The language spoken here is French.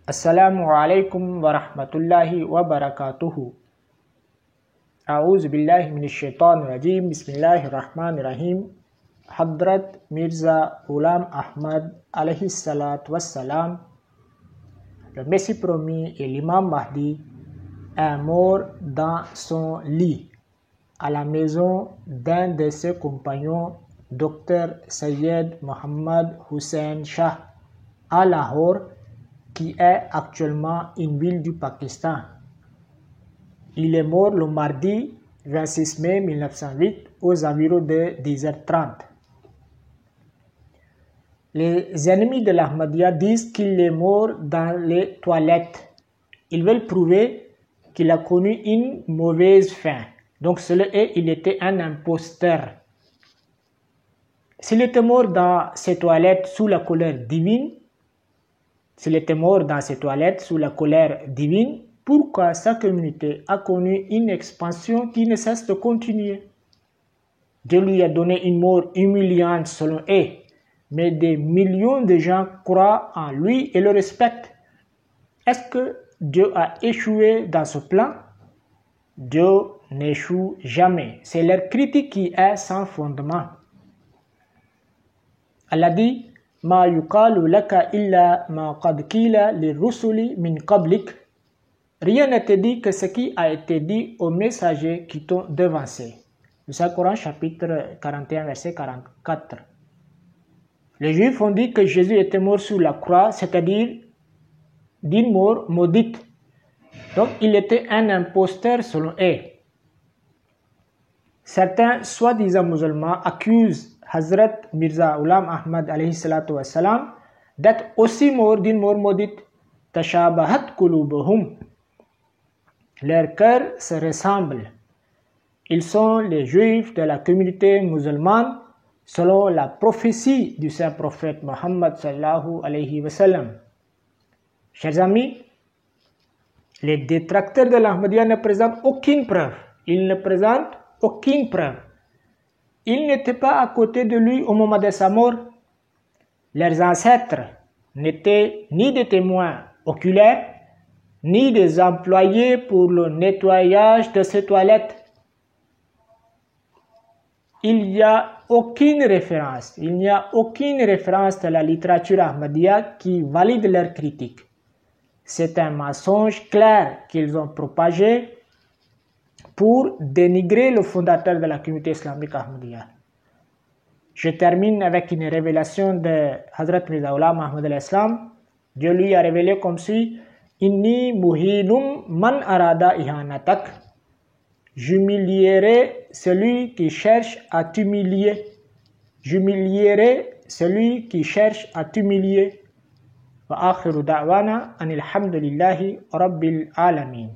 Assalamu alaikum wa rahmatullahi wa barakatuhu. A'udhu billahi minash shaitanir rajim. Bismillahir rahmanir rahim. Hadrat Mirza Ghulam Ahmad alayhi salat wassalam, le Messie promis et l'imam Mahdi, est mort dans son lit à la maison d'un de ses compagnons, Dr Sayyid Muhammad Hussain Shah, à Lahore, qui est actuellement une ville du Pakistan. Il est mort le mardi 26 mai 1908 aux environs de 10h30. Les ennemis de l'Ahmadiyya disent qu'il est mort dans les toilettes. Ils veulent prouver qu'il a connu une mauvaise fin. Donc cela est, il était un imposteur. S'il était mort dans ses toilettes sous la colère divine, pourquoi sa communauté a connu une expansion qui ne cesse de continuer? Dieu lui a donné une mort humiliante selon eux, mais des millions de gens croient en lui et le respectent. Est-ce que Dieu a échoué dans ce plan? Dieu n'échoue jamais. C'est leur critique qui est sans fondement. Allah dit: Ma yuqalu laka illa ma qad qila lirrusuli min qablik. Rien ne te dit que ce qui a été dit aux messagers qui t'ont devancé. Le Saint-Coran, chapitre 41, verset 44. Les Juifs ont dit que Jésus était mort sur la croix, c'est-à-dire d'une mort maudite. Donc, il était un imposteur selon eux. Certains soi-disant musulmans accusent Hazrat Mirza Ghulam Ahmad alayhi salatu wassalam d'être aussi mort d'une mort maudite. Tashabahat qulubuhum. Leurs cœurs se ressemblent. Ils sont les Juifs de la communauté musulmane selon la prophétie du saint prophète Muhammad sallallahu alayhi wa sallam. Chers amis, les détracteurs de l'Ahmadiyya ne présentent aucune preuve. Ils ne présentent aucune preuve. Ils n'étaient pas à côté de lui au moment de sa mort. Leurs ancêtres n'étaient ni des témoins oculaires, ni des employés pour le nettoyage de ses toilettes. Il n'y a aucune référence de la littérature ahmadiyya qui valide leur critique. C'est un mensonge clair qu'ils ont propagé pour dénigrer le fondateur de la communauté islamique ahmadiyya. Je termine avec une révélation de Hazrat Mirza Ghulam Ahmad al-Islam. Dieu lui a révélé comme suit: Inni muhinum man arada ihanatak. J'humilierai celui qui cherche à t'humilier. J'humilierai celui qui cherche à t'humilier. Wa akhiru da'wana anil hamdulillahi rabbil alamin.